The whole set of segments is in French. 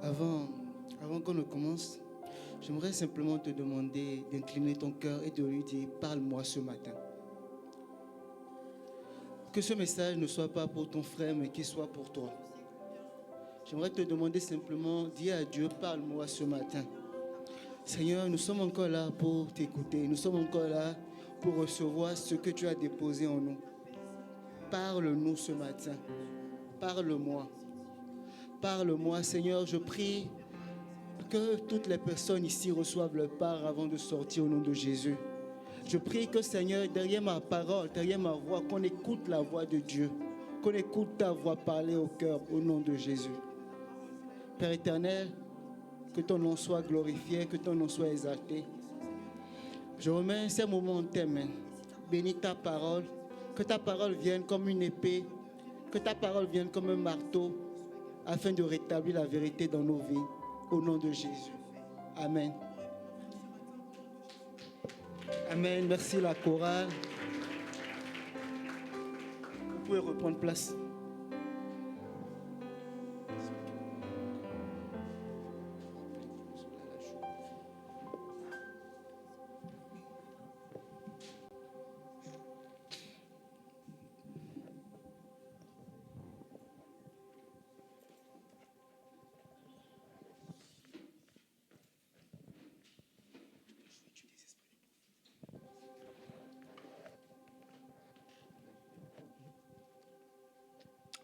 Avant, avant qu'on ne commence, j'aimerais simplement te demander d'incliner ton cœur et de lui dire « Parle-moi ce matin ». Que ce message ne soit pas pour ton frère, mais qu'il soit pour toi. J'aimerais te demander simplement, dis à Dieu, parle-moi ce matin. Seigneur, nous sommes encore là pour t'écouter. Nous sommes encore là pour recevoir ce que tu as déposé en nous. Parle-nous ce matin. Parle-moi. Parle-moi, Seigneur, je prie que toutes les personnes ici reçoivent leur part avant de sortir au nom de Jésus. Je prie que, Seigneur, derrière ma parole, derrière ma voix, qu'on écoute la voix de Dieu, qu'on écoute ta voix parler au cœur au nom de Jésus. Père éternel, que ton nom soit glorifié, que ton nom soit exalté. Je remets ces moments en tes mains. Bénis ta parole, que ta parole vienne comme une épée, que ta parole vienne comme un marteau, afin de rétablir la vérité dans nos vies, au nom de Jésus. Amen. Amen. Merci la chorale. Vous pouvez reprendre place.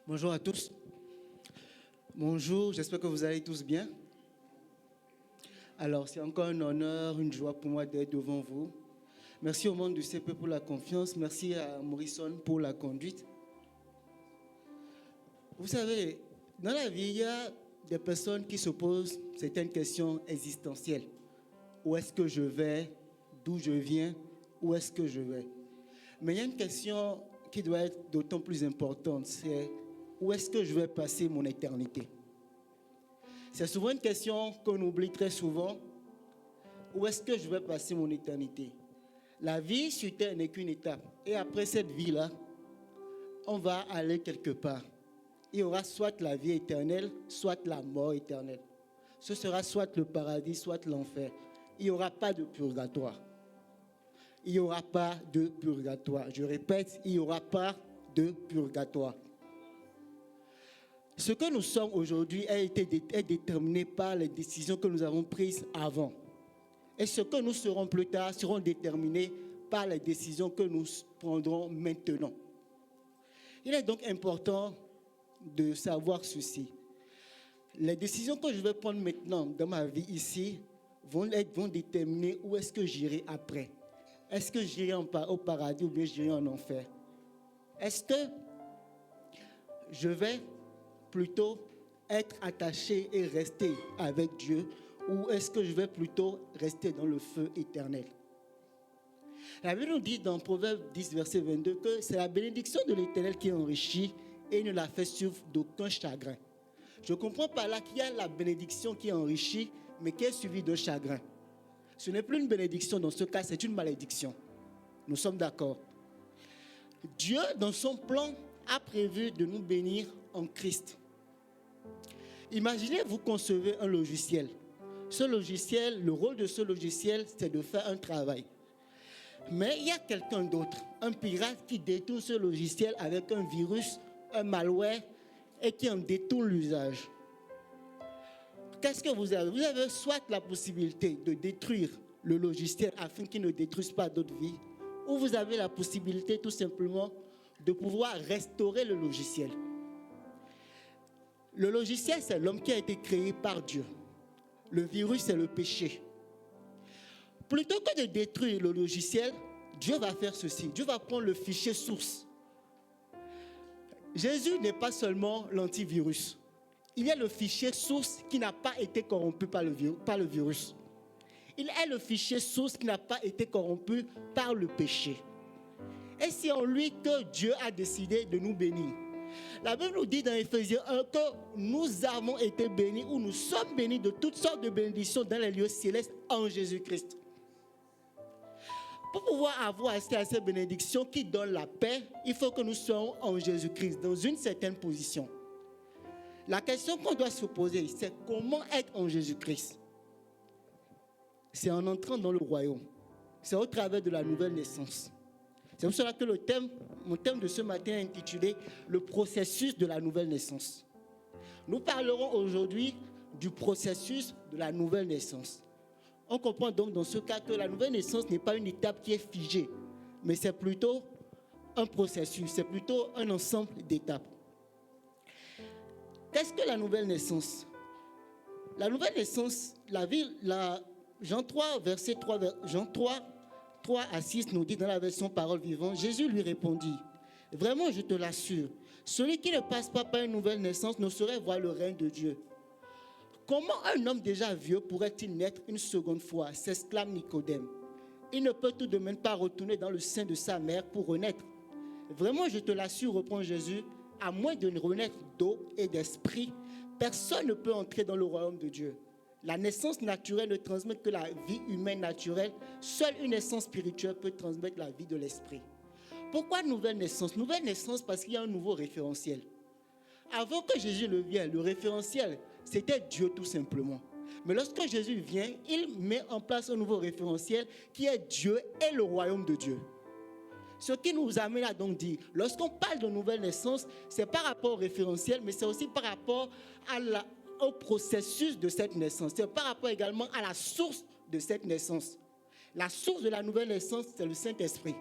Bonjour à tous. Bonjour, j'espère que vous allez tous bien. Alors, c'est encore un honneur, une joie pour moi d'être devant vous. Merci au monde du CP pour la confiance. Merci à Morrison pour la conduite. Vous savez, dans la vie, il y a des personnes qui se posent certaines questions existentielles. Où est-ce que je vais? D'où je viens? Où est-ce que je vais? Mais il y a une question qui doit être d'autant plus importante, c'est où est-ce que je vais passer mon éternité? C'est souvent une question qu'on oublie très souvent. Où est-ce que je vais passer mon éternité? La vie sur terre n'est qu'une étape. Et après cette vie-là, on va aller quelque part. Il y aura soit la vie éternelle, soit la mort éternelle. Ce sera soit le paradis, soit l'enfer. Il n'y aura pas de purgatoire. Il n'y aura pas de purgatoire. Je répète, il n'y aura pas de purgatoire. Ce que nous sommes aujourd'hui est déterminé par les décisions que nous avons prises avant. Et ce que nous serons plus tard seront déterminés par les décisions que nous prendrons maintenant. Il est donc important de savoir ceci. Les décisions que je vais prendre maintenant dans ma vie ici vont déterminer où est-ce que j'irai après. Est-ce que j'irai au paradis ou bien j'irai en enfer? Est-ce que je vais plutôt être attaché et rester avec Dieu ou est-ce que je vais plutôt rester dans le feu éternel? La Bible nous dit dans Proverbe 10, verset 22 que c'est la bénédiction de l'Éternel qui enrichit et ne la fait suivre d'aucun chagrin. Je comprends par là qu'il y a la bénédiction qui enrichit mais qui est suivie de chagrin. Ce n'est plus une bénédiction dans ce cas, c'est une malédiction. Nous sommes d'accord. Dieu, dans son plan, a prévu de nous bénir en Christ. Imaginez, vous concevez un logiciel. Ce logiciel, le rôle de ce logiciel, c'est de faire un travail. Mais il y a quelqu'un d'autre, un pirate qui détourne ce logiciel avec un virus, un malware, et qui en détourne l'usage. Qu'est-ce que vous avez? Vous avez soit la possibilité de détruire le logiciel afin qu'il ne détruise pas d'autres vies, ou vous avez la possibilité tout simplement de pouvoir restaurer le logiciel. Le logiciel, c'est l'homme qui a été créé par Dieu. Le virus, c'est le péché. Plutôt que de détruire le logiciel, Dieu va faire ceci. Dieu va prendre le fichier source. Jésus n'est pas seulement l'antivirus. Il y a le fichier source qui n'a pas été corrompu par le virus. Il est le fichier source qui n'a pas été corrompu par le péché. Et c'est en lui que Dieu a décidé de nous bénir. La Bible nous dit dans Éphésiens 1 que nous avons été bénis ou nous sommes bénis de toutes sortes de bénédictions dans les lieux célestes en Jésus-Christ. Pour pouvoir avoir accès à ces bénédictions qui donnent la paix, il faut que nous soyons en Jésus-Christ, dans une certaine position. La question qu'on doit se poser, c'est comment être en Jésus-Christ. C'est en entrant dans le royaume. C'est au travers de la nouvelle naissance. C'est pour cela que mon thème de ce matin est intitulé « Le processus de la nouvelle naissance ». Nous parlerons aujourd'hui du processus de la nouvelle naissance. On comprend donc dans ce cas que la nouvelle naissance n'est pas une étape qui est figée, mais c'est plutôt un processus, c'est plutôt un ensemble d'étapes. Qu'est-ce que la nouvelle naissance? La nouvelle naissance, Jean 3, verset 3, Jean 3 à 6 nous dit dans la version Parole vivante, Jésus lui répondit, « Vraiment, je te l'assure, celui qui ne passe pas par une nouvelle naissance ne saurait voir le règne de Dieu. » Comment un homme déjà vieux pourrait-il naître une seconde fois, s'exclame Nicodème. Il ne peut tout de même pas retourner dans le sein de sa mère pour renaître. Vraiment, je te l'assure, reprend Jésus, à moins de renaître d'eau et d'esprit, personne ne peut entrer dans le royaume de Dieu. La naissance naturelle ne transmet que la vie humaine naturelle. Seule une naissance spirituelle peut transmettre la vie de l'esprit. Pourquoi nouvelle naissance? Nouvelle naissance parce qu'il y a un nouveau référentiel. Avant que Jésus ne vienne, le référentiel, c'était Dieu tout simplement. Mais lorsque Jésus vient, il met en place un nouveau référentiel qui est Dieu et le royaume de Dieu. Ce qui nous amène à donc dire, lorsqu'on parle de nouvelle naissance, c'est par rapport au référentiel, mais c'est aussi par rapport au processus de cette naissance. C'est par rapport également à la source de cette naissance. La source de la nouvelle naissance, c'est le Saint-Esprit.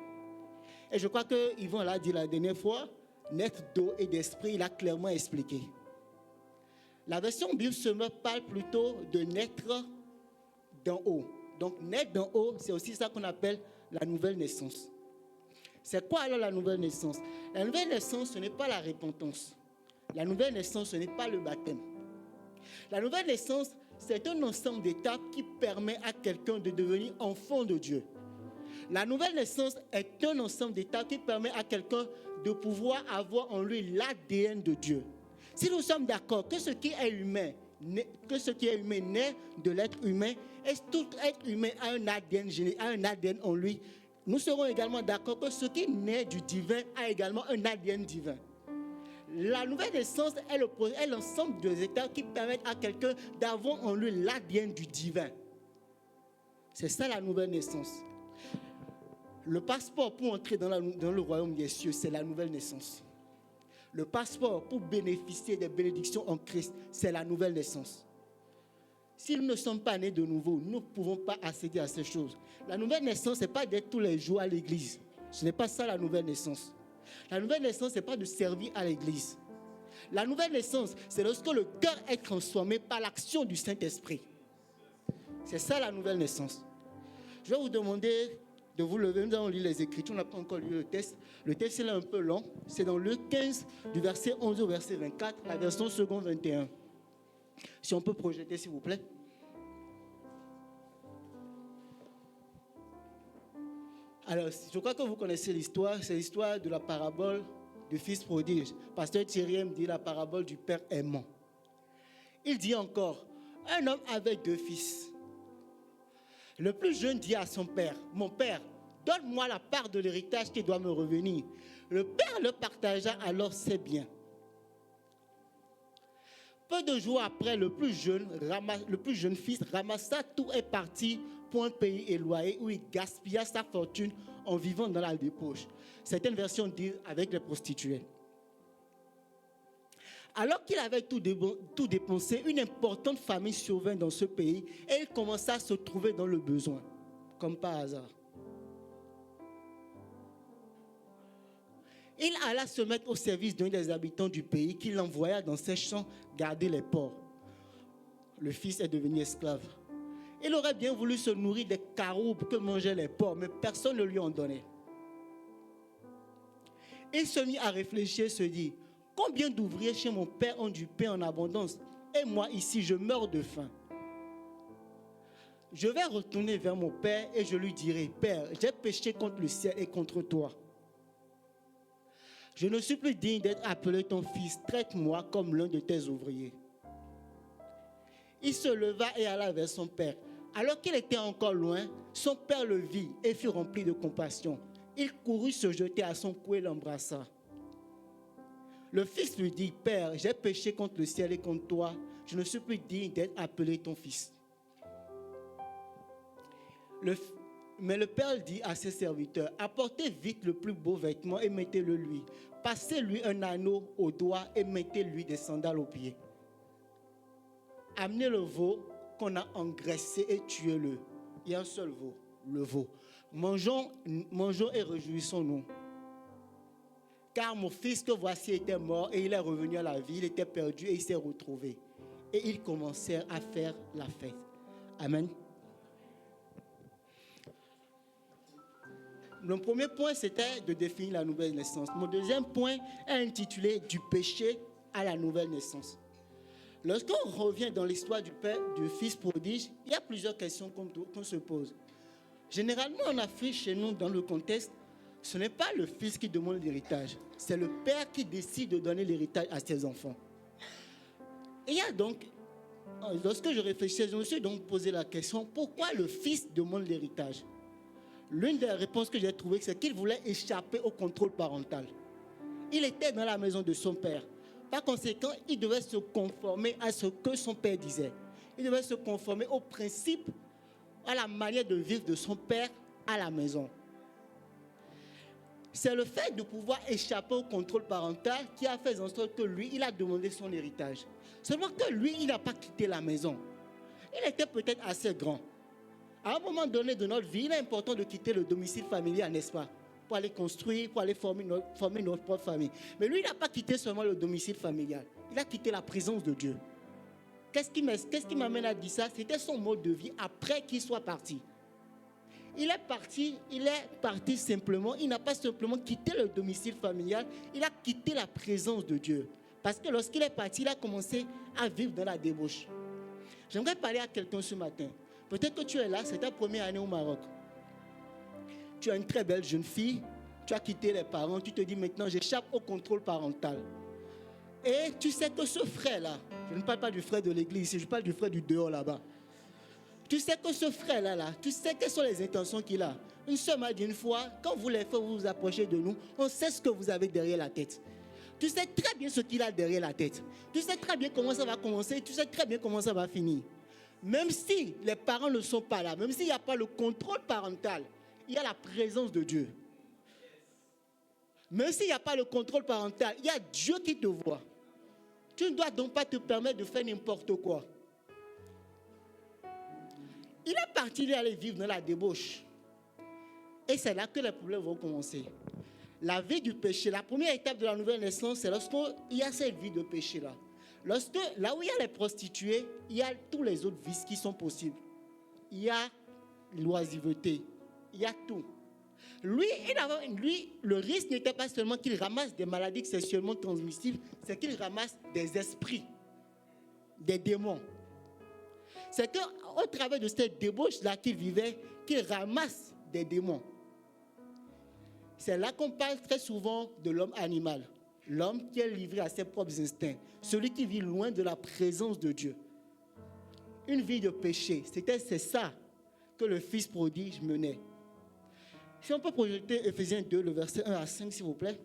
Et je crois que Yvon l'a dit la dernière fois, naître d'eau et d'esprit, il a clairement expliqué. La version Bible parle plutôt de naître d'en haut. Donc naître d'en haut, c'est aussi ça qu'on appelle la nouvelle naissance. C'est quoi alors la nouvelle naissance? La nouvelle naissance, ce n'est pas la repentance. La nouvelle naissance, ce n'est pas le baptême. La nouvelle naissance, c'est un ensemble d'étapes qui permet à quelqu'un de devenir enfant de Dieu. La nouvelle naissance est un ensemble d'étapes qui permet à quelqu'un de pouvoir avoir en lui l'ADN de Dieu. Si nous sommes d'accord que ce qui est humain naît de l'être humain, et tout être humain a un ADN en lui, nous serons également d'accord que ce qui naît du divin a également un ADN divin. La nouvelle naissance est l'ensemble des étapes qui permettent à quelqu'un d'avoir en lui l'ADN du divin. C'est ça la nouvelle naissance. Le passeport pour entrer dans le royaume des cieux, c'est la nouvelle naissance. Le passeport pour bénéficier des bénédictions en Christ, c'est la nouvelle naissance. Si nous ne sommes pas nés de nouveau, nous ne pouvons pas accéder à ces choses. La nouvelle naissance, ce n'est pas d'être tous les jours à l'église. Ce n'est pas ça la nouvelle naissance. La nouvelle naissance, ce n'est pas de servir à l'église. La nouvelle naissance, c'est lorsque le cœur est transformé par l'action du Saint-Esprit. C'est ça la nouvelle naissance. Je vais vous demander de vous lever. Nous allons lire les Écritures. On n'a pas encore lu le texte. Le texte est un peu long. C'est dans Luc 15, du verset 11 au verset 24, la version seconde 21. Si on peut projeter, s'il vous plaît. Alors, je crois que vous connaissez l'histoire. C'est l'histoire de la parabole du fils prodige. Pasteur Thierry me dit la parabole du père aimant. Il dit encore, un homme avait 2 fils. Le plus jeune dit à son père, « Mon père, donne-moi la part de l'héritage qui doit me revenir. » Le père le partagea alors ses biens. Peu de jours après, le plus jeune fils ramassa tout et partit pour un pays éloigné où il gaspilla sa fortune en vivant dans la débauche. Certaines versions disent avec les prostituées. Alors qu'il avait tout dépensé, une importante famine survint dans ce pays et il commença à se trouver dans le besoin, comme par hasard. Il alla se mettre au service d'un des habitants du pays qui l'envoya dans ses champs garder les porcs. Le fils est devenu esclave. Il aurait bien voulu se nourrir des caroubes que mangeaient les porcs, mais personne ne lui en donnait. Il se mit à réfléchir et se dit, « Combien d'ouvriers chez mon père ont du pain en abondance, et moi ici je meurs de faim. Je vais retourner vers mon père et je lui dirai, « Père, j'ai péché contre le ciel et contre toi. Je ne suis plus digne d'être appelé ton fils, traite-moi comme l'un de tes ouvriers. » Il se leva et alla vers son père. Alors qu'il était encore loin, son père le vit et fut rempli de compassion. Il courut se jeter à son cou et l'embrassa. Le fils lui dit, Père, j'ai péché contre le ciel et contre toi. Je ne suis plus digne d'être appelé ton fils. Mais le père dit à ses serviteurs, apportez vite le plus beau vêtement et mettez-le lui. Passez-lui un anneau au doigt et mettez-lui des sandales aux pieds. Amenez le veau qu'on a engraissé et tuez-le. Il y a un seul veau, le veau. Mangeons et réjouissons-nous. Car mon fils que voici était mort et il est revenu à la vie. Il était perdu et il s'est retrouvé. Et ils commencèrent à faire la fête. Amen. Mon premier point, c'était de définir la nouvelle naissance. Mon deuxième point est intitulé « Du péché à la nouvelle naissance ». Lorsqu'on revient dans l'histoire du père, du fils prodige, il y a plusieurs questions qu'on se pose. Généralement, en Afrique, chez nous, dans le contexte, ce n'est pas le fils qui demande l'héritage, c'est le père qui décide de donner l'héritage à ses enfants. Et il y a donc, lorsque je réfléchissais, je me suis donc posé la question, pourquoi le fils demande l'héritage? L'une des réponses que j'ai trouvées, c'est qu'il voulait échapper au contrôle parental. Il était dans la maison de son père. Par conséquent, il devait se conformer à ce que son père disait. Il devait se conformer aux principes, à la manière de vivre de son père à la maison. C'est le fait de pouvoir échapper au contrôle parental qui a fait en sorte que lui, il a demandé son héritage. Seulement que lui, il n'a pas quitté la maison. Il était peut-être assez grand. À un moment donné de notre vie, il est important de quitter le domicile familial, n'est-ce pas? Pour aller construire, pour aller former notre propre famille. Mais lui, il n'a pas quitté seulement le domicile familial. Il a quitté la présence de Dieu. Qu'est-ce qui m'amène à dire ça? C'était son mode de vie après qu'il soit parti. Il est parti simplement, il n'a pas simplement quitté le domicile familial, il a quitté la présence de Dieu. Parce que lorsqu'il est parti, il a commencé à vivre dans la débauche. J'aimerais parler à quelqu'un ce matin. Peut-être que tu es là, c'est ta première année au Maroc. Tu as une très belle jeune fille, tu as quitté les parents, tu te dis maintenant j'échappe au contrôle parental. Et tu sais que ce frère-là, je ne parle pas du frère de l'église, je parle du frère du dehors là-bas. Tu sais que ce frère-là, tu sais quelles sont les intentions qu'il a. Une sœur m'a dit une fois, quand vous les frères vous approchez de nous, on sait ce que vous avez derrière la tête. Tu sais très bien ce qu'il a derrière la tête. Tu sais très bien comment ça va commencer, tu sais très bien comment ça va finir. Même si les parents ne sont pas là, même s'il n'y a pas le contrôle parental, il y a la présence de Dieu. Même s'il n'y a pas le contrôle parental, il y a Dieu qui te voit. Tu ne dois donc pas te permettre de faire n'importe quoi. Il est parti, il est allé vivre dans la débauche. Et c'est là que les problèmes vont commencer. La vie du péché, la première étape de la nouvelle naissance, c'est lorsqu'il y a cette vie de péché-là. Là où il y a les prostituées, il y a tous les autres vices qui sont possibles. Il y a l'oisiveté, il y a tout. Lui, le risque n'était pas seulement qu'il ramasse des maladies sexuellement transmissibles, c'est qu'il ramasse des esprits, des démons. C'est qu'au travers de cette débauche-là qu'il vivait, qu'il ramasse des démons. C'est là qu'on parle très souvent de l'homme animal. L'homme qui est livré à ses propres instincts. Celui qui vit loin de la présence de Dieu. Une vie de péché. C'est ça que le fils prodige menait. Si on peut projeter Ephésiens 2, le verset 1 à 5, s'il vous plaît.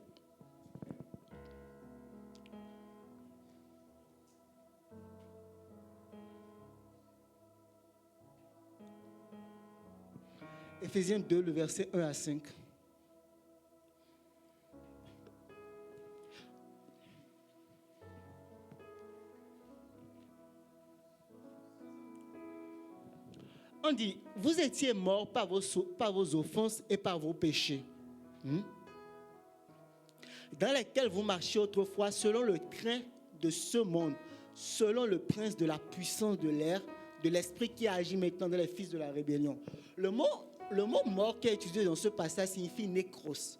Ephésiens 2, le verset 1 à 5. On dit, vous étiez morts par vos offenses et par vos péchés, dans lesquels vous marchiez autrefois selon le train de ce monde, selon le prince de la puissance de l'air, de l'esprit qui agit maintenant dans les fils de la rébellion. Le mot mort qui est utilisé dans ce passage signifie nécros.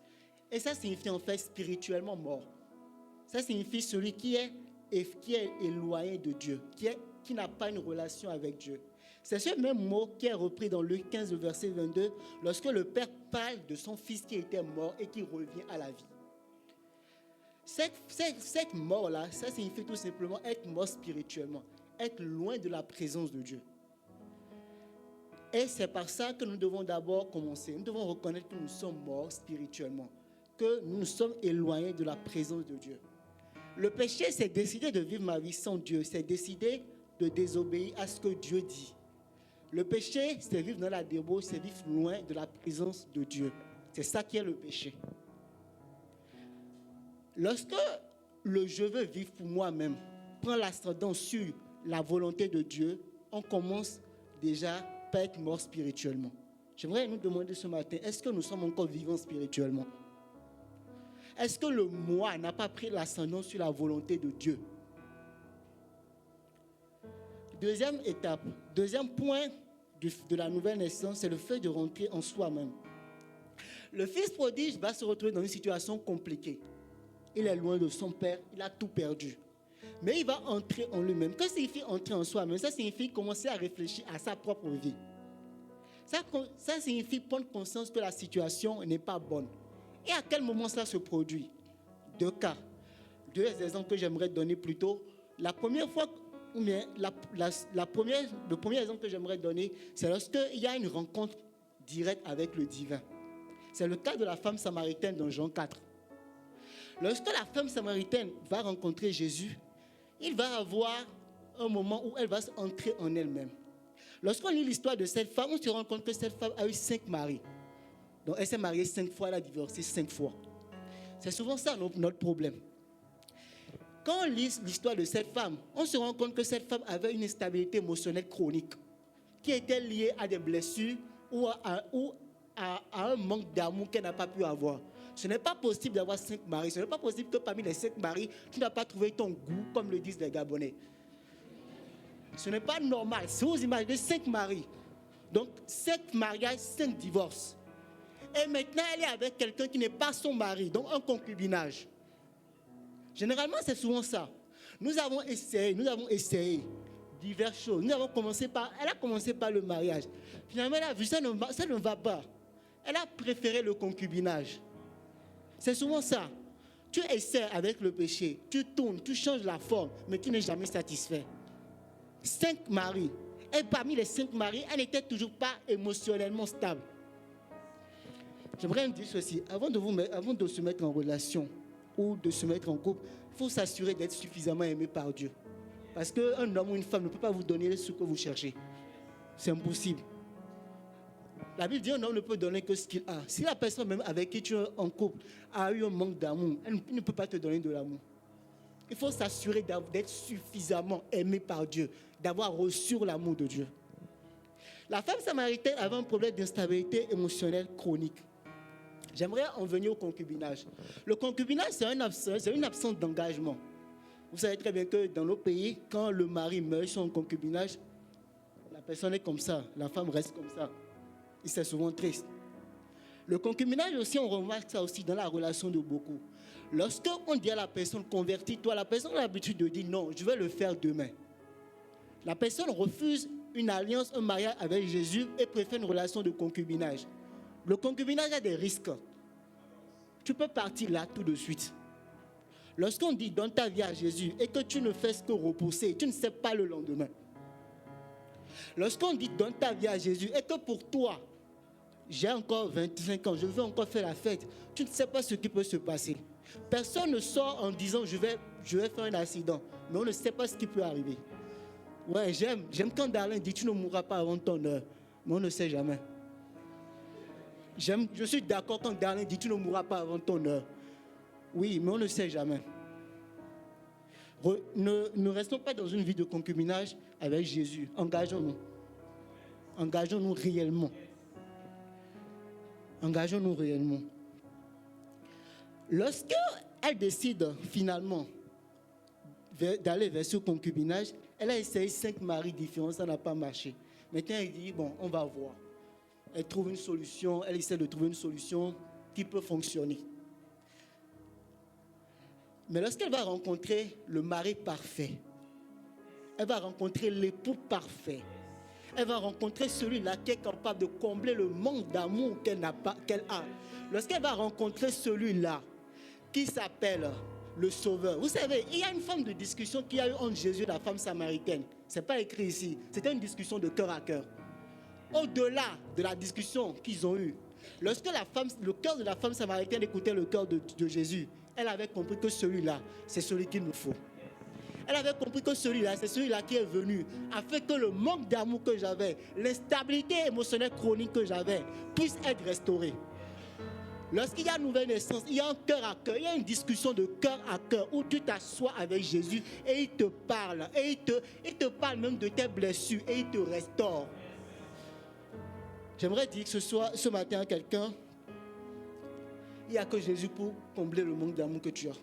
Et ça signifie en fait spirituellement mort. Ça signifie celui qui est éloigné de Dieu, qui n'a pas une relation avec Dieu. C'est ce même mot qui est repris dans Luc 15, le verset 22, lorsque le Père parle de son fils qui était mort et qui revient à la vie. Cette mort-là, ça signifie tout simplement être mort spirituellement, être loin de la présence de Dieu. Et c'est par ça que nous devons d'abord commencer. Nous devons reconnaître que nous sommes morts spirituellement, que nous nous sommes éloignés de la présence de Dieu. Le péché, c'est décider de vivre ma vie sans Dieu. C'est décider de désobéir à ce que Dieu dit. Le péché, c'est vivre dans la débauche, c'est vivre loin de la présence de Dieu. C'est ça qui est le péché. Lorsque le je veux vivre pour moi-même prend l'ascendant sur la volonté de Dieu, on commence déjà par être mort spirituellement. J'aimerais nous demander ce matin, est-ce que nous sommes encore vivants spirituellement? Est-ce que le moi n'a pas pris l'ascendant sur la volonté de Dieu? Deuxième étape, deuxième point de la nouvelle naissance, c'est le fait de rentrer en soi-même. Le fils prodige va se retrouver dans une situation compliquée. Il est loin de son père, il a tout perdu. Mais il va entrer en lui-même. Que signifie entrer en soi-même? Ça signifie commencer à réfléchir à sa propre vie. Ça signifie prendre conscience que la situation n'est pas bonne. Et à quel moment ça se produit? Deux cas. Deux exemples que j'aimerais donner plus tôt. La première fois, ou bien le premier exemple que j'aimerais donner, c'est lorsqu'il y a une rencontre directe avec le divin. C'est le cas de la femme samaritaine dans Jean 4. Lorsque la femme samaritaine va rencontrer Jésus, il va avoir un moment où elle va entrer en elle-même. Lorsqu'on lit l'histoire de cette femme, on se rend compte que cette femme a eu 5 maris. Donc elle s'est mariée 5 fois, elle a divorcé 5 fois. C'est souvent ça notre problème. Quand on lit l'histoire de cette femme, on se rend compte que cette femme avait une instabilité émotionnelle chronique qui était liée à des blessures ou à un manque d'amour qu'elle n'a pas pu avoir. Ce n'est pas possible d'avoir 5 maris. Ce n'est pas possible que parmi les 5 maris, tu n'as pas trouvé ton goût, comme le disent les Gabonais. Ce n'est pas normal. Si vous imaginez 5 maris, donc 5 mariages, 5 divorces. Et maintenant, elle est avec quelqu'un qui n'est pas son mari, donc un concubinage. Généralement, c'est souvent ça. Nous avons essayé diverses choses. Elle a commencé par le mariage. Finalement, elle a vu ça ne va pas. Elle a préféré le concubinage. C'est souvent ça. Tu essaies avec le péché, tu tournes, tu changes la forme, mais tu n'es jamais satisfait. 5 maris. Et parmi les 5 maris, elle n'était toujours pas émotionnellement stable. J'aimerais dire ceci. Avant de se mettre en relation ou de se mettre en couple, il faut s'assurer d'être suffisamment aimé par Dieu. Parce qu'un homme ou une femme ne peut pas vous donner ce que vous cherchez. C'est impossible. La Bible dit qu'un homme ne peut donner que ce qu'il a. Si la personne même avec qui tu es en couple a eu un manque d'amour, elle ne peut pas te donner de l'amour. Il faut s'assurer d'être suffisamment aimé par Dieu, d'avoir reçu l'amour de Dieu. La femme samaritaine avait un problème d'instabilité émotionnelle chronique. J'aimerais en venir au concubinage. Le concubinage, c'est une absence d'engagement. Vous savez très bien que dans nos pays, quand le mari meurt sur un concubinage, la personne est comme ça, la femme reste comme ça. Et c'est souvent triste. Le concubinage aussi, on remarque ça aussi dans la relation de beaucoup. Lorsqu'on dit à la personne, convertis-toi, la personne a l'habitude de dire non, je vais le faire demain. La personne refuse une alliance, un mariage avec Jésus et préfère une relation de concubinage. Le concubinage a des risques. Tu peux partir là tout de suite. Lorsqu'on dit donne ta vie à Jésus et que tu ne fais que repousser, tu ne sais pas le lendemain. Lorsqu'on dit donne ta vie à Jésus et que pour toi, j'ai encore 25 ans, je veux encore faire la fête, tu ne sais pas ce qui peut se passer. Personne ne sort en disant je vais faire un accident, mais on ne sait pas ce qui peut arriver. Ouais, j'aime quand Darlene dit tu ne mourras pas avant ton heure, mais on ne sait jamais. Je suis d'accord quand Darlene dit tu ne mourras pas avant ton heure. Oui, mais on ne sait jamais. Ne restons pas dans une vie de concubinage avec Jésus. Engageons-nous. Engageons-nous réellement. Engageons-nous réellement. Lorsqu'elle décide finalement d'aller vers ce concubinage, elle a essayé 5 maris différents, ça n'a pas marché. Maintenant, elle dit, bon, on va voir. Elle trouve une solution, elle essaie de trouver une solution qui peut fonctionner. Mais lorsqu'elle va rencontrer le mari parfait, elle va rencontrer l'époux parfait, elle va rencontrer celui-là qui est capable de combler le manque d'amour qu'elle a. Lorsqu'elle va rencontrer celui-là qui s'appelle le Sauveur. Vous savez, il y a une forme de discussion qu'il y a eu entre Jésus et la femme samaritaine. Ce n'est pas écrit ici. C'était une discussion de cœur à cœur. Au-delà de la discussion qu'ils ont eue, lorsque le cœur de la femme samaritaine écoutait le cœur de Jésus, Elle avait compris que celui-là, c'est celui qu'il nous faut. Elle avait compris que celui-là, c'est celui-là qui est venu afin que le manque d'amour que j'avais, l'instabilité émotionnelle chronique que j'avais, puisse être restaurée. Lorsqu'il y a une nouvelle naissance, il y a un cœur à cœur, il y a une discussion de cœur à cœur où tu t'assois avec Jésus et il te parle. Et il te parle même de tes blessures et il te restaure. J'aimerais dire que ce matin à quelqu'un, il n'y a que Jésus pour combler le manque d'amour que tu as.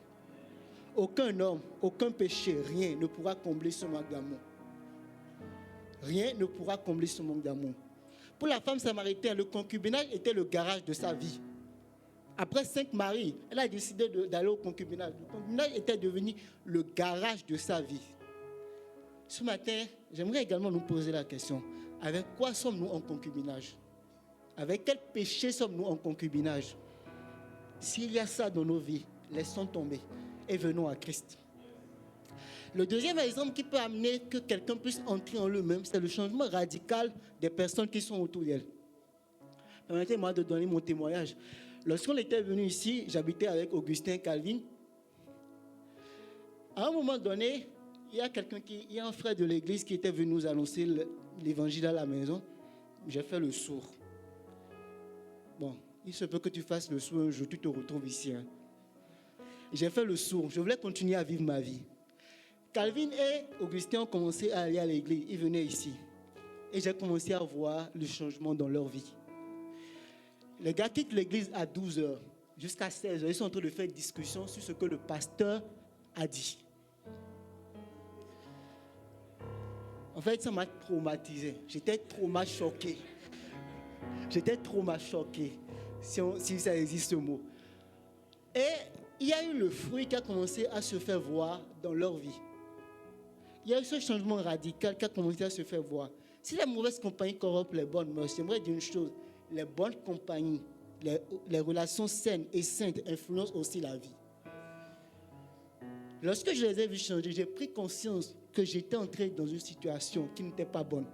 Aucun homme, aucun péché, rien ne pourra combler ce manque d'amour. Rien ne pourra combler ce manque d'amour. Pour la femme samaritaine, le concubinage était le garage de sa vie. Après 5 maris, elle a décidé d'aller au concubinage. Le concubinage était devenu le garage de sa vie. Ce matin, j'aimerais également nous poser la question. Avec quoi sommes-nous en concubinage? Avec quel péché sommes-nous en concubinage? S'il y a ça dans nos vies, laissons tomber et venons à Christ. Le deuxième exemple qui peut amener que quelqu'un puisse entrer en lui-même, c'est le changement radical des personnes qui sont autour d'elle. Permettez-moi de donner mon témoignage. Lorsqu'on était venu ici, j'habitais avec Augustin Calvin. À un moment donné, il y a un frère de l'église qui était venu nous annoncer l'évangile à la maison. J'ai fait le sourd. Bon, il se peut que tu fasses le sourd un jour, tu te retrouves ici. J'ai fait le sourd. Je voulais continuer à vivre ma vie. Calvin et Augustin ont commencé à aller à l'église. Ils venaient ici. Et j'ai commencé à voir le changement dans leur vie. Les gars quittent l'église à 12h. Jusqu'à 16h, ils sont en train de faire une discussion sur ce que le pasteur a dit. En fait, ça m'a traumatisé. J'étais choqué. Si ça existe ce mot. Et il y a eu le fruit qui a commencé à se faire voir dans leur vie. Il y a eu ce changement radical qui a commencé à se faire voir. Si la mauvaise compagnie corrompt les bonnes mœurs, j'aimerais dire une chose. Les bonnes compagnies, les relations saines et saintes influencent aussi la vie. Lorsque je les ai vus changer, j'ai pris conscience que j'étais entré dans une situation qui n'était pas bonne.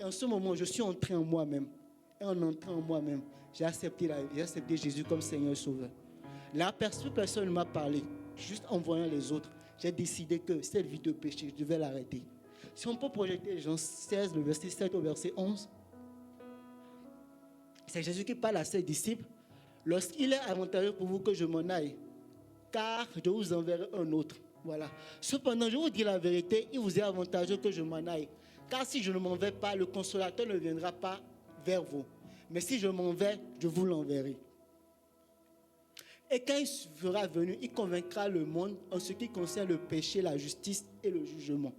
Et en ce moment, je suis entré en moi-même. Et en entrant en moi-même, j'ai accepté Jésus comme Seigneur et Sauveur. Là, personne ne m'a parlé. Juste en voyant les autres, j'ai décidé que cette vie de péché, je devais l'arrêter. Si on peut projeter Jean 16, le verset 7 au verset 11, c'est Jésus qui parle à ses disciples. Lorsqu'il est avantageux pour vous que je m'en aille, car je vous enverrai un autre. Voilà. Cependant, je vous dis la vérité, il vous est avantageux que je m'en aille. Car si je ne m'en vais pas, le consolateur ne viendra pas vers vous. Mais si je m'en vais, je vous l'enverrai. Et quand il sera venu, il convaincra le monde en ce qui concerne le péché, la justice et le jugement.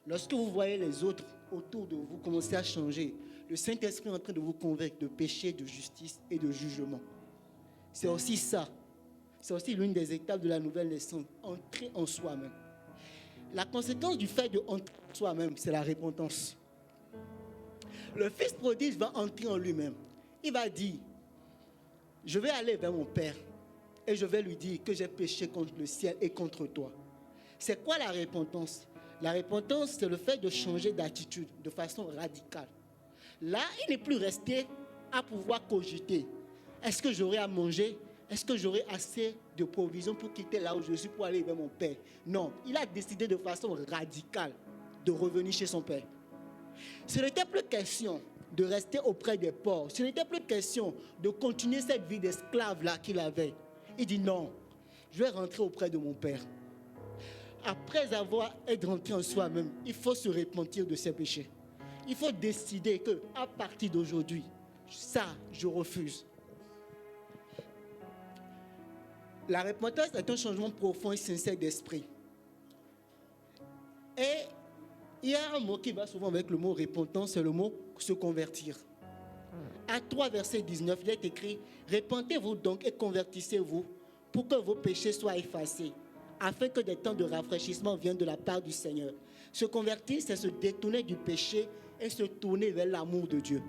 Lorsque vous voyez les autres autour de vous commencer à changer, le Saint-Esprit est en train de vous convaincre de péché, de justice et de jugement. C'est aussi ça. C'est aussi l'une des étapes de la nouvelle naissance, entrer en soi-même. La conséquence du fait d'entrer en soi-même, c'est la repentance. Le fils prodige va entrer en lui-même. Il va dire, je vais aller vers mon Père et je vais lui dire que j'ai péché contre le ciel et contre toi. C'est quoi la repentance? La repentance, c'est le fait de changer d'attitude de façon radicale. Là, il n'est plus resté à pouvoir cogiter. Est-ce que j'aurai à manger? Est-ce que j'aurai assez de provisions pour quitter là où je suis pour aller vers mon Père? Non, il a décidé de façon radicale de revenir chez son Père. Ce n'était plus question de rester auprès des pauvres. Ce n'était plus question de continuer cette vie d'esclave-là qu'il avait. Il dit non, je vais rentrer auprès de mon Père. Après avoir été rentré en soi-même, il faut se repentir de ses péchés. Il faut décider qu'à partir d'aujourd'hui, ça, je refuse. La repentance est un changement profond et sincère d'esprit. Et il y a un mot qui va souvent avec le mot repentance, c'est le mot se convertir. À 3 verset 19, il est écrit « Repentez-vous donc et convertissez-vous pour que vos péchés soient effacés, afin que des temps de rafraîchissement viennent de la part du Seigneur. » Se convertir, c'est se détourner du péché et se tourner vers l'amour de Dieu.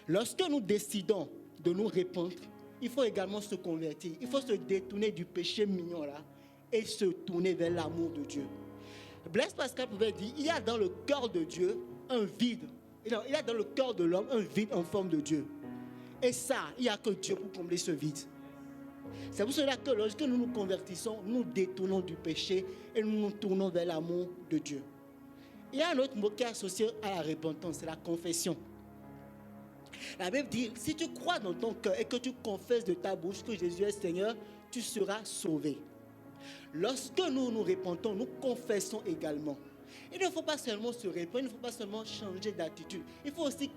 Lorsque nous décidons de nous répandre, il faut également se convertir. Il faut se détourner du péché mignon là et se tourner vers l'amour de Dieu. Blaise Pascal pouvait dire, il y a dans le cœur de Dieu un vide. Il y a dans le cœur de l'homme un vide en forme de Dieu. Et ça, il n'y a que Dieu pour combler ce vide. C'est pour cela que lorsque nous nous convertissons, nous détournons du péché et nous nous tournons vers l'amour de Dieu. Il y a un autre mot qui est associé à la repentance, c'est la confession. La Bible dit, si tu crois dans ton cœur et que tu confesses de ta bouche que Jésus est Seigneur, tu seras sauvé. Lorsque nous nous repentons, nous confessons également. Il ne faut pas seulement se répandre, il ne faut pas seulement changer d'attitude. Il faut aussi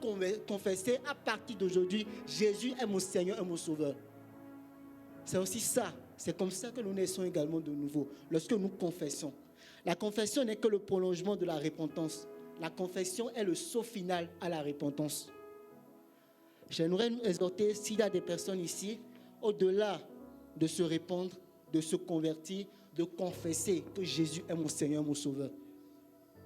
confesser à partir d'aujourd'hui, Jésus est mon Seigneur et mon Sauveur. C'est aussi ça. C'est comme ça que nous naissons également de nouveau. Lorsque nous confessons. La confession n'est que le prolongement de la repentance. La confession est le saut final à la repentance. J'aimerais nous exhorter, s'il y a des personnes ici, au-delà de se répandre, de se convertir, de confesser que Jésus est mon Seigneur, mon Sauveur.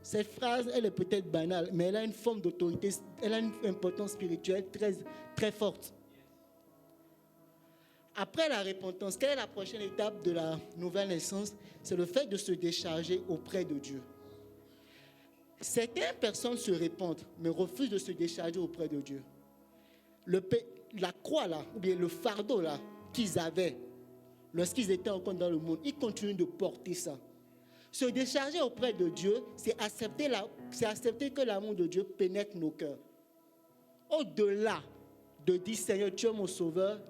Cette phrase, elle est peut-être banale, mais elle a une forme d'autorité, elle a une importance spirituelle très, très forte. Après la repentance, quelle est la prochaine étape de la nouvelle naissance? C'est le fait de se décharger auprès de Dieu. Certaines personnes se répandent, mais refusent de se décharger auprès de Dieu. La croix là, ou bien le fardeau là, qu'ils avaient lorsqu'ils étaient encore dans le monde, ils continuent de porter ça. Se décharger auprès de Dieu, c'est accepter que l'amour de Dieu pénètre nos cœurs. Au-delà de dire Seigneur, tu es mon sauveur,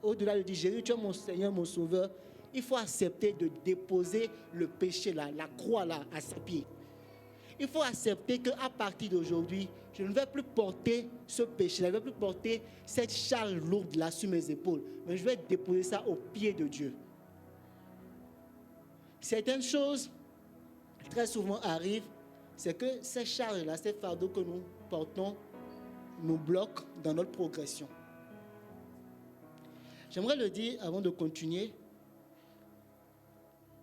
au-delà de dire Jésus, tu es mon Seigneur, mon sauveur, il faut accepter de déposer le péché là, la croix là, à ses pieds. Il faut accepter qu'à partir d'aujourd'hui, je ne vais plus porter ce péché, je ne vais plus porter cette charge lourde là sur mes épaules, mais je vais déposer ça aux pieds de Dieu. Certaines choses, très souvent arrivent, c'est que ces charges-là, ces fardeaux que nous portons, nous bloquent dans notre progression. J'aimerais le dire avant de continuer.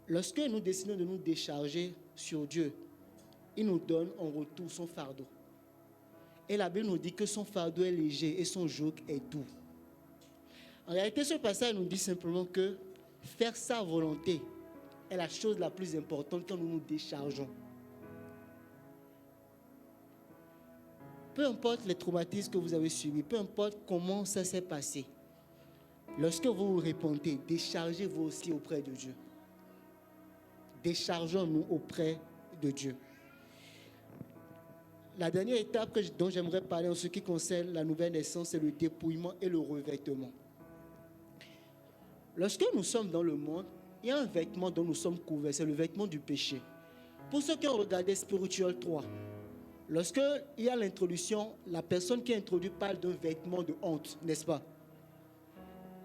Lorsque nous décidons de nous décharger sur Dieu, il nous donne en retour son fardeau. Et la Bible nous dit que son fardeau est léger et son joug est doux. En réalité, ce passage nous dit simplement que faire sa volonté est la chose la plus importante quand nous nous déchargeons. Peu importe les traumatismes que vous avez subis, peu importe comment ça s'est passé, lorsque vous vous repentez, déchargez-vous aussi auprès de Dieu. Déchargeons-nous auprès de Dieu. La dernière étape dont j'aimerais parler en ce qui concerne la nouvelle naissance, c'est le dépouillement et le revêtement. Lorsque nous sommes dans le monde, il y a un vêtement dont nous sommes couverts, c'est le vêtement du péché. Pour ceux qui ont regardé Spiritual 3, lorsqu'il y a l'introduction, la personne qui est introduite parle d'un vêtement de honte, n'est-ce pas?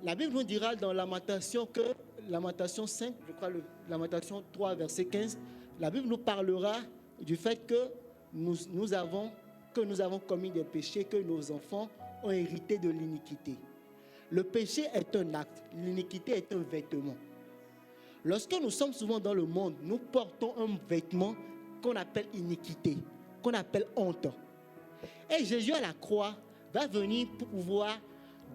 La Bible nous dira dans Lamentation 5, je crois Lamentation 3, verset 15, la Bible nous parlera du fait que nous avons commis des péchés, que nos enfants ont hérité de l'iniquité. Le péché est un acte, l'iniquité est un vêtement. Lorsque nous sommes souvent dans le monde, nous portons un vêtement qu'on appelle iniquité, qu'on appelle honte. Et Jésus à la croix va venir pour pouvoir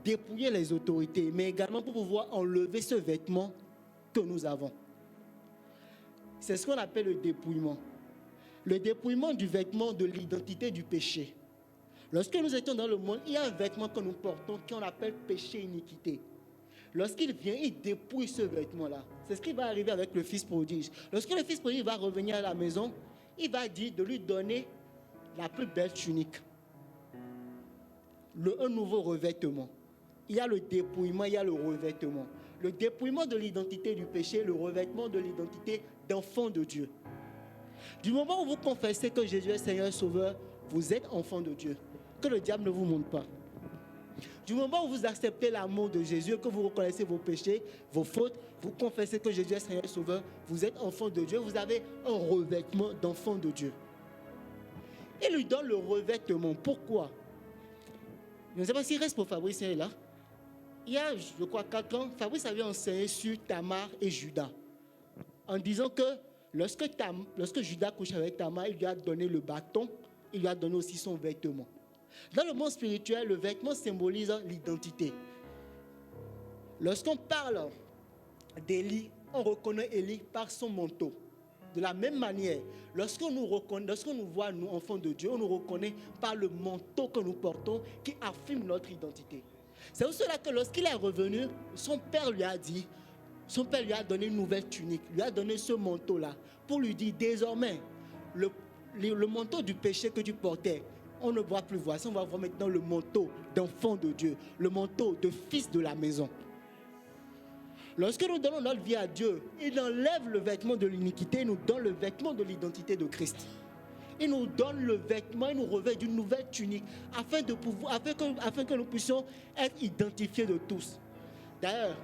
dépouiller les autorités, mais également pour pouvoir enlever ce vêtement que nous avons. C'est ce qu'on appelle le dépouillement. Le dépouillement du vêtement de l'identité du péché. Lorsque nous étions dans le monde, il y a un vêtement que nous portons qu'on appelle péché iniquité. Lorsqu'il vient, il dépouille ce vêtement-là. C'est ce qui va arriver avec le fils prodige. Lorsque le fils prodige va revenir à la maison, il va dire de lui donner la plus belle tunique. Un nouveau revêtement. Il y a le dépouillement, il y a le revêtement. Le dépouillement de l'identité du péché, le revêtement de l'identité d'enfant de Dieu. Du moment où vous confessez que Jésus est Seigneur et Sauveur, vous êtes enfant de Dieu. Que le diable ne vous monte pas. Du moment où vous acceptez l'amour de Jésus, que vous reconnaissez vos péchés, vos fautes, vous confessez que Jésus est Seigneur et Sauveur, vous êtes enfant de Dieu, vous avez un revêtement d'enfant de Dieu. Il lui donne le revêtement. Pourquoi? Je ne sais pas s'il reste pour Fabrice là. Il y a, je crois, 4 ans, Fabrice avait enseigné sur Tamar et Judas. En disant que lorsque Judas couche avec Tamar, il lui a donné le bâton, il lui a donné aussi son vêtement. Dans le monde spirituel, le vêtement symbolise l'identité. Lorsqu'on parle d'Élie, on reconnaît Élie par son manteau. De la même manière, lorsque nous voit, nous, enfants de Dieu, on nous reconnaît par le manteau que nous portons qui affirme notre identité. C'est pour cela que lorsqu'il est revenu, son père lui a donné une nouvelle tunique, lui a donné ce manteau-là, pour lui dire, désormais, le manteau du péché que tu portais, on ne va plus voir ça, on va voir maintenant le manteau d'enfant de Dieu, le manteau de fils de la maison. Lorsque nous donnons notre vie à Dieu, il enlève le vêtement de l'iniquité, il nous donne le vêtement de l'identité de Christ. Il nous donne le vêtement, il nous revêt d'une nouvelle tunique afin que nous puissions être identifiés de tous. D'ailleurs,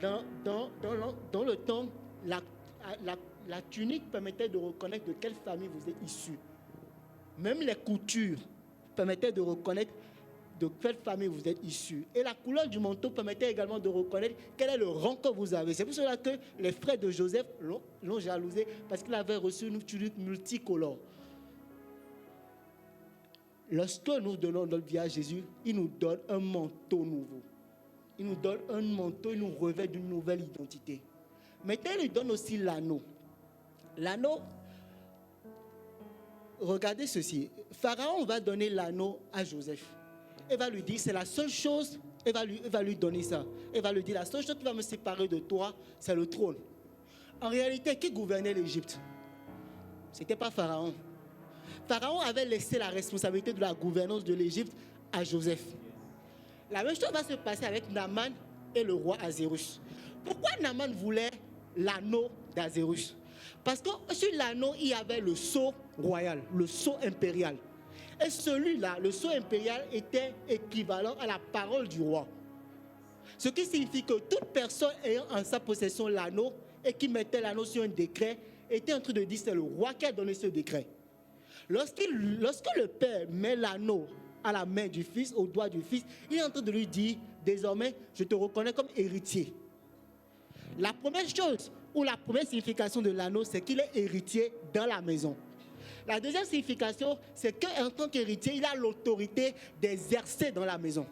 dans le temps, la tunique permettait de reconnaître de quelle famille vous êtes issus. Même les coutures permettaient de reconnaître de quelle famille vous êtes issus. Et la couleur du manteau permettait également de reconnaître quel est le rang que vous avez. C'est pour cela que les frères de Joseph l'ont jalousé, parce qu'il avait reçu une tunique multicolore. Lorsque nous donnons notre vie à Jésus, il nous donne un manteau nouveau. Il nous donne un manteau, il nous revêt d'une nouvelle identité. Maintenant, il nous donne aussi l'anneau. L'anneau, regardez ceci. Pharaon va donner l'anneau à Joseph. Il va lui dire, c'est la seule chose, il va lui donner ça. Il va lui dire, la seule chose qui va me séparer de toi, c'est le trône. En réalité, qui gouvernait l'Égypte? Ce n'était pas Pharaon. Pharaon avait laissé la responsabilité de la gouvernance de l'Égypte à Joseph. La même chose va se passer avec Naaman et le roi Azérus. Pourquoi Naaman voulait l'anneau d'Azérus? Parce que sur l'anneau, il y avait le sceau royal, le sceau impérial. Et celui-là, le sceau impérial, était équivalent à la parole du roi. Ce qui signifie que toute personne ayant en sa possession l'anneau et qui mettait l'anneau sur un décret était en train de dire c'est le roi qui a donné ce décret. Lorsque le père met l'anneau à la main du fils, au doigt du fils, il est en train de lui dire, désormais, je te reconnais comme héritier. La première chose, ou la première signification de l'anneau, c'est qu'il est héritier dans la maison. La deuxième signification, c'est qu'en tant qu'héritier, il a l'autorité d'exercer dans la maison.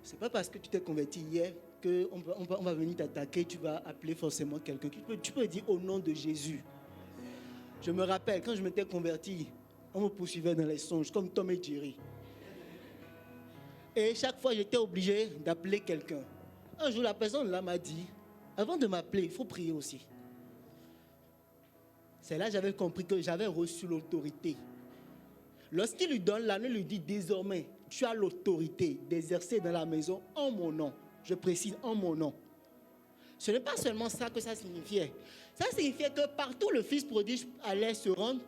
Ce n'est pas parce que tu t'es converti hier qu'on va venir t'attaquer, tu vas appeler forcément quelqu'un. Tu peux dire au nom de Jésus. Je me rappelle, quand je m'étais converti, on me poursuivait dans les songes, comme Tom et Jerry. Et chaque fois, j'étais obligé d'appeler quelqu'un. Un jour, la personne là m'a dit, avant de m'appeler, il faut prier aussi. C'est là que j'avais compris que j'avais reçu l'autorité. Lorsqu'il lui donne l'anneau, il lui dit, désormais, tu as l'autorité d'exercer dans la maison en mon nom. Je précise, en mon nom. Ce n'est pas seulement ça que ça signifiait. Ça signifiait que partout le fils prodige allait se rendre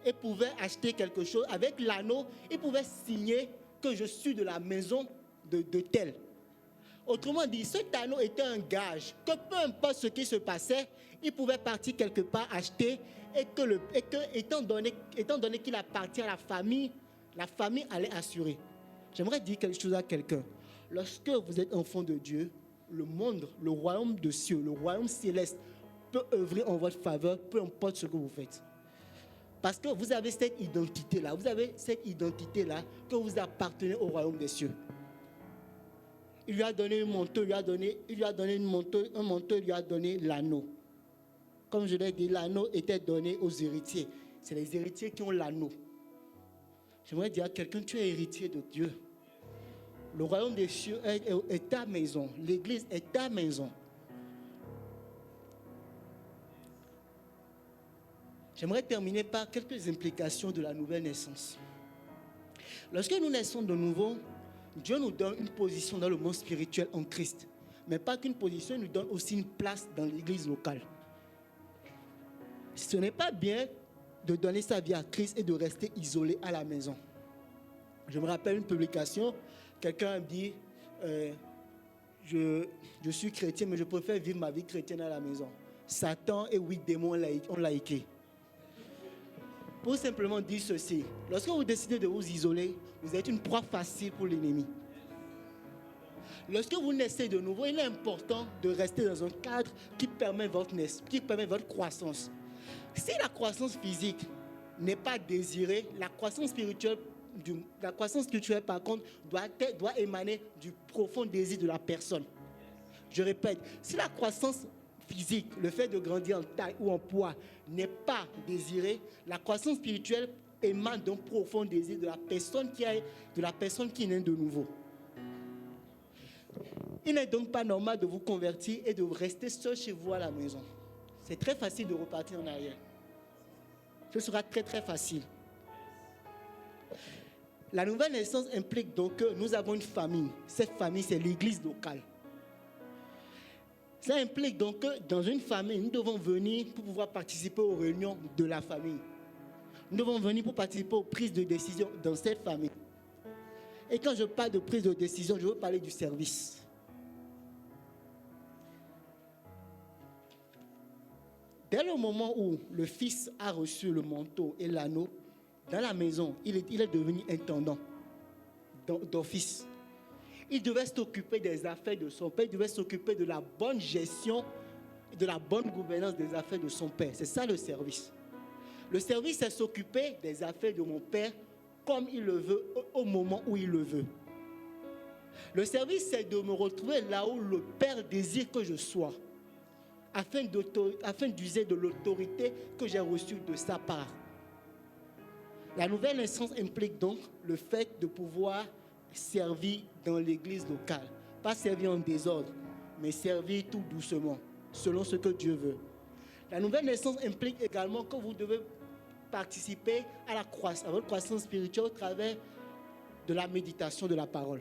et pouvait acheter quelque chose. Avec l'anneau, il pouvait signer que je suis de la maison de tel. Autrement dit, cet anneau était un gage que peu importe ce qui se passait, il pouvait partir quelque part acheter et étant donné qu'il appartient à la famille allait assurer. J'aimerais dire quelque chose à quelqu'un. Lorsque vous êtes enfant de Dieu, le monde, le royaume de cieux, le royaume céleste peut œuvrer en votre faveur, peu importe ce que vous faites. Parce que vous avez cette identité-là, que vous appartenez au royaume des cieux. Il lui a donné un manteau, il lui a donné l'anneau. Comme je l'ai dit, l'anneau était donné aux héritiers. C'est les héritiers qui ont l'anneau. J'aimerais dire à quelqu'un, tu es héritier de Dieu. Le royaume des cieux est ta maison. L'église est ta maison. J'aimerais terminer par quelques implications de la nouvelle naissance. Lorsque nous naissons de nouveau, Dieu nous donne une position dans le monde spirituel en Christ. Mais pas qu'une position, il nous donne aussi une place dans l'église locale. Ce n'est pas bien de donner sa vie à Christ et de rester isolé à la maison. Je me rappelle une publication, quelqu'un a dit, je suis chrétien, mais je préfère vivre ma vie chrétienne à la maison. Satan et 8 démons ont liké. Pour simplement dire ceci, lorsque vous décidez de vous isoler, vous êtes une proie facile pour l'ennemi. Lorsque vous naissez de nouveau, il est important de rester dans un cadre qui permet votre croissance. Si la croissance physique n'est pas désirée, la croissance spirituelle, par contre, doit émaner du profond désir de la personne. Je répète, si la croissance physique, le fait de grandir en taille ou en poids, n'est pas désirée, la croissance spirituelle émane d'un profond désir de la personne qui est née de nouveau. Il n'est donc pas normal de vous convertir et de rester seul chez vous à la maison. C'est très facile de repartir en arrière. Ce sera très très facile. La nouvelle naissance implique donc que nous avons une famille. Cette famille, c'est l'église locale. Ça implique donc que dans une famille, nous devons venir pour pouvoir participer aux réunions de la famille. Nous devons venir pour participer aux prises de décision dans cette famille. Et quand je parle de prise de décision, je veux parler du service. Dès le moment où le fils a reçu le manteau et l'anneau, dans la maison, il est devenu intendant d'office. Il devait s'occuper des affaires de son père, il devait s'occuper de la bonne gestion, de la bonne gouvernance des affaires de son père. C'est ça le service. Le service, c'est s'occuper des affaires de mon père comme il le veut, au moment où il le veut. Le service, c'est de me retrouver là où le père désire que je sois, afin d'user de l'autorité que j'ai reçue de sa part. La nouvelle naissance implique donc le fait de pouvoir servir dans l'église locale. Pas servir en désordre, mais servir tout doucement, selon ce que Dieu veut. La nouvelle naissance implique également que vous devez participer à votre croissance spirituelle au travers de la méditation de la parole.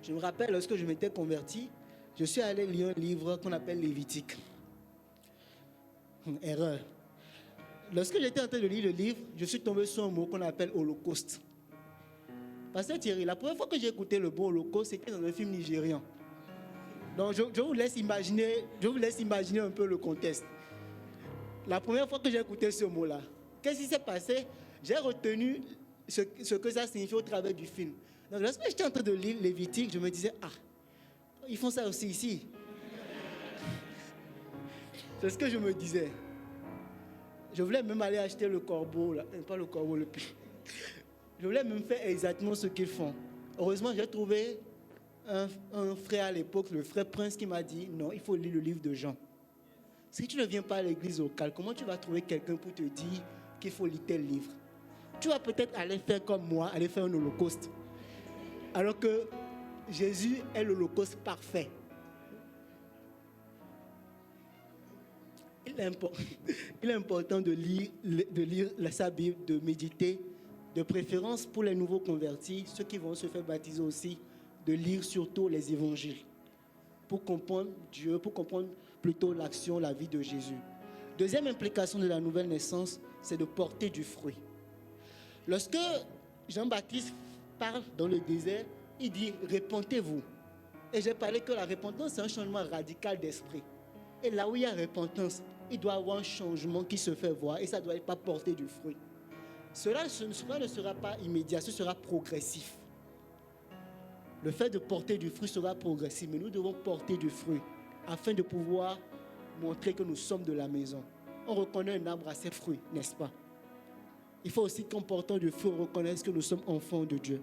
Je me rappelle, lorsque je m'étais converti, je suis allé lire un livre qu'on appelle Lévitique. Erreur. Lorsque j'étais en train de lire le livre, je suis tombé sur un mot qu'on appelle Holocauste. Pasteur Thierry, la première fois que j'ai écouté le mot Holocauste, c'était dans un film nigérian. Donc je vous laisse imaginer un peu le contexte. La première fois que j'ai écouté ce mot-là, qu'est-ce qui s'est passé? J'ai retenu ce que ça signifie au travers du film. Donc lorsque j'étais en train de lire Lévitique, je me disais, ils font ça aussi ici. C'est ce que je me disais. Je voulais même aller acheter le corbeau, là. Pas le corbeau, le pied. Je voulais même faire exactement ce qu'ils font. Heureusement, j'ai trouvé un frère à l'époque, le frère Prince, qui m'a dit, non, il faut lire le livre de Jean. Si tu ne viens pas à l'église locale, comment tu vas trouver quelqu'un pour te dire qu'il faut lire tel livre? Tu vas peut-être aller faire comme moi, aller faire un holocauste. Alors que Jésus est l'holocauste parfait. Il est important de lire sa Bible, de méditer, de préférence pour les nouveaux convertis, ceux qui vont se faire baptiser aussi, de lire surtout les évangiles pour comprendre Dieu, pour comprendre plutôt l'action, la vie de Jésus. Deuxième implication de la nouvelle naissance, c'est de porter du fruit. Lorsque Jean-Baptiste parle dans le désert, il dit « Repentez-vous ». Et j'ai parlé que la repentance, c'est un changement radical d'esprit. Et là où il y a repentance, il doit y avoir un changement qui se fait voir et ça ne doit pas porter du fruit. Cela ne sera pas immédiat, ce sera progressif. Le fait de porter du fruit sera progressif, mais nous devons porter du fruit afin de pouvoir montrer que nous sommes de la maison. On reconnaît un arbre à ses fruits, n'est-ce pas? Il faut aussi qu'en portant du fruit, on reconnaisse que nous sommes enfants de Dieu.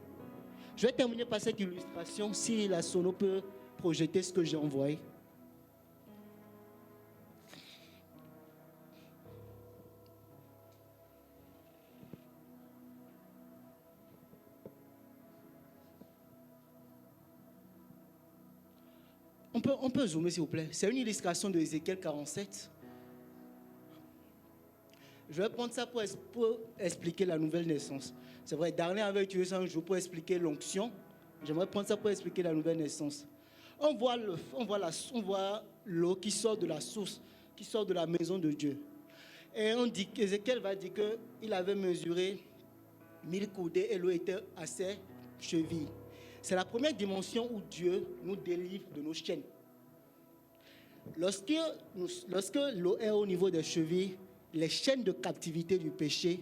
Je vais terminer par cette illustration, si la sono peut projeter ce que j'ai envoyé. On peut zoomer, s'il vous plaît. C'est une illustration de Ézéchiel 47. Je vais prendre ça pour expliquer la nouvelle naissance. C'est vrai, Darlene avait utilisé ça un jour pour expliquer l'onction. J'aimerais prendre ça pour expliquer la nouvelle naissance. On voit l'eau qui sort de la source, qui sort de la maison de Dieu. Et on dit qu'Ézéchiel va dire qu'il avait mesuré 1000 coudées et l'eau était à ses chevilles. C'est la première dimension où Dieu nous délivre de nos chaînes. Lorsque l'eau est au niveau des chevilles, les chaînes de captivité du péché,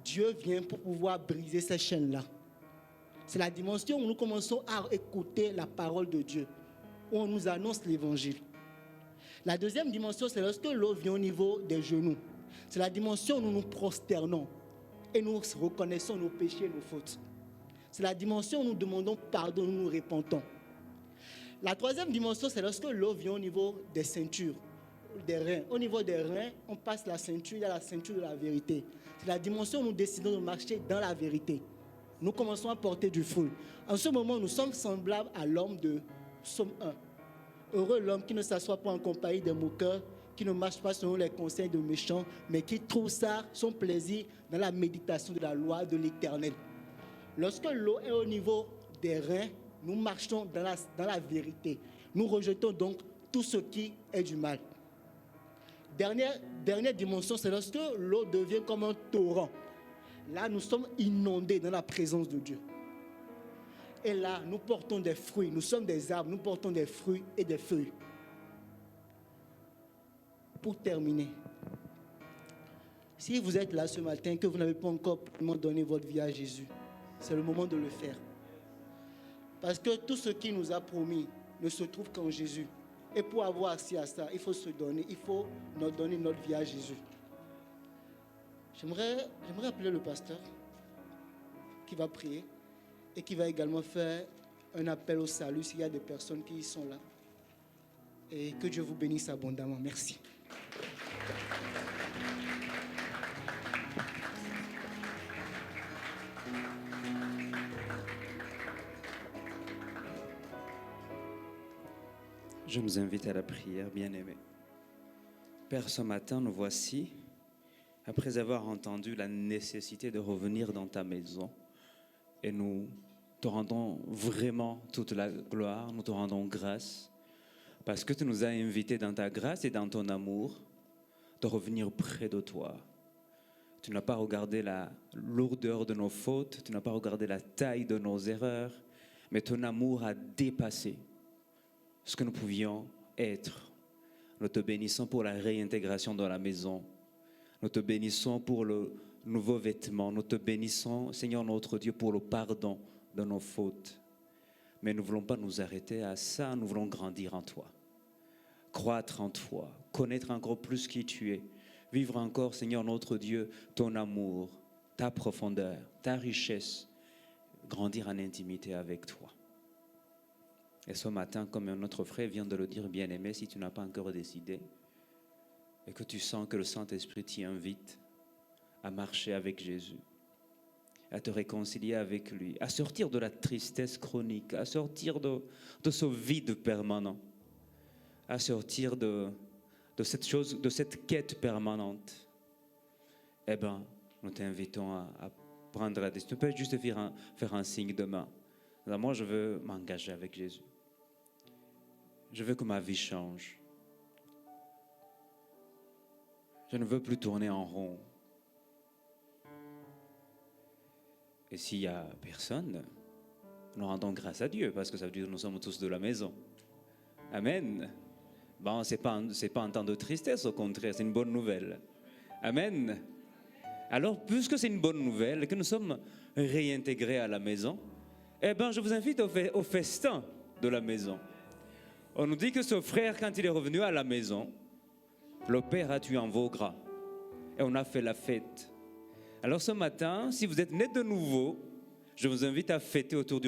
Dieu vient pour pouvoir briser ces chaînes-là. C'est la dimension où nous commençons à écouter la parole de Dieu, où on nous annonce l'évangile. La deuxième dimension, c'est lorsque l'eau vient au niveau des genoux. C'est la dimension où nous nous prosternons et nous reconnaissons nos péchés et nos fautes. C'est la dimension où nous demandons pardon, nous nous repentons. La troisième dimension, c'est lorsque l'eau vient au niveau des ceintures. des reins. Au niveau des reins, on passe la ceinture, il y a la ceinture de la vérité. C'est la dimension où nous décidons de marcher dans la vérité. Nous commençons à porter du fruit. En ce moment, nous sommes semblables à l'homme de Psaume 1. Heureux l'homme qui ne s'assoit pas en compagnie des moqueurs, qui ne marche pas selon les conseils de méchants, mais qui trouve son plaisir dans la méditation de la loi de l'Éternel. Lorsque l'eau est au niveau des reins, nous marchons dans la vérité. Nous rejetons donc tout ce qui est du mal. Dernière dimension, c'est lorsque l'eau devient comme un torrent. Là, nous sommes inondés dans la présence de Dieu. Et là, nous portons des fruits. Nous sommes des arbres, nous portons des fruits et des feuilles. Pour terminer, si vous êtes là ce matin, que vous n'avez pas encore donné votre vie à Jésus, c'est le moment de le faire. Parce que tout ce qu'il nous a promis ne se trouve qu'en Jésus. Et pour avoir accès à ça, il faut se donner, il faut nous donner notre vie à Jésus. J'aimerais appeler le pasteur qui va prier et qui va également faire un appel au salut s'il y a des personnes qui sont là. Et que Dieu vous bénisse abondamment. Merci. Je nous invite à la prière, bien-aimés. Père, ce matin, nous voici, après avoir entendu la nécessité de revenir dans ta maison, et nous te rendons vraiment toute la gloire, nous te rendons grâce, parce que tu nous as invités dans ta grâce et dans ton amour de revenir près de toi. Tu n'as pas regardé la lourdeur de nos fautes, tu n'as pas regardé la taille de nos erreurs, mais ton amour a dépassé ce que nous pouvions être. Nous te bénissons pour la réintégration dans la maison. Nous te bénissons pour le nouveau vêtement. Nous te bénissons, Seigneur notre Dieu, pour le pardon de nos fautes. Mais nous ne voulons pas nous arrêter à ça. Nous voulons grandir en toi, croître en toi, connaître encore plus qui tu es, vivre encore, Seigneur notre Dieu, ton amour, ta profondeur, ta richesse, grandir en intimité avec toi. Et ce matin, comme notre frère vient de le dire, bien-aimé, si tu n'as pas encore décidé et que tu sens que le Saint-Esprit t'y invite à marcher avec Jésus, à te réconcilier avec lui, à sortir de la tristesse chronique, à sortir de ce vide permanent, à sortir de cette quête permanente, eh bien, nous t'invitons à prendre la décision. Tu peux juste faire un signe de main. Alors moi, je veux m'engager avec Jésus. Je veux que ma vie change. Je ne veux plus tourner en rond. Et s'il n'y a personne, nous rendons grâce à Dieu, parce que ça veut dire que nous sommes tous de la maison. Amen. Bon, c'est pas un temps de tristesse, au contraire, c'est une bonne nouvelle. Amen. Alors, puisque c'est une bonne nouvelle, que nous sommes réintégrés à la maison, eh bien, je vous invite au festin de la maison. On nous dit que ce frère, quand il est revenu à la maison, le Père a tué un veau gras. Et on a fait la fête. Alors ce matin, si vous êtes né de nouveau, je vous invite à fêter autour du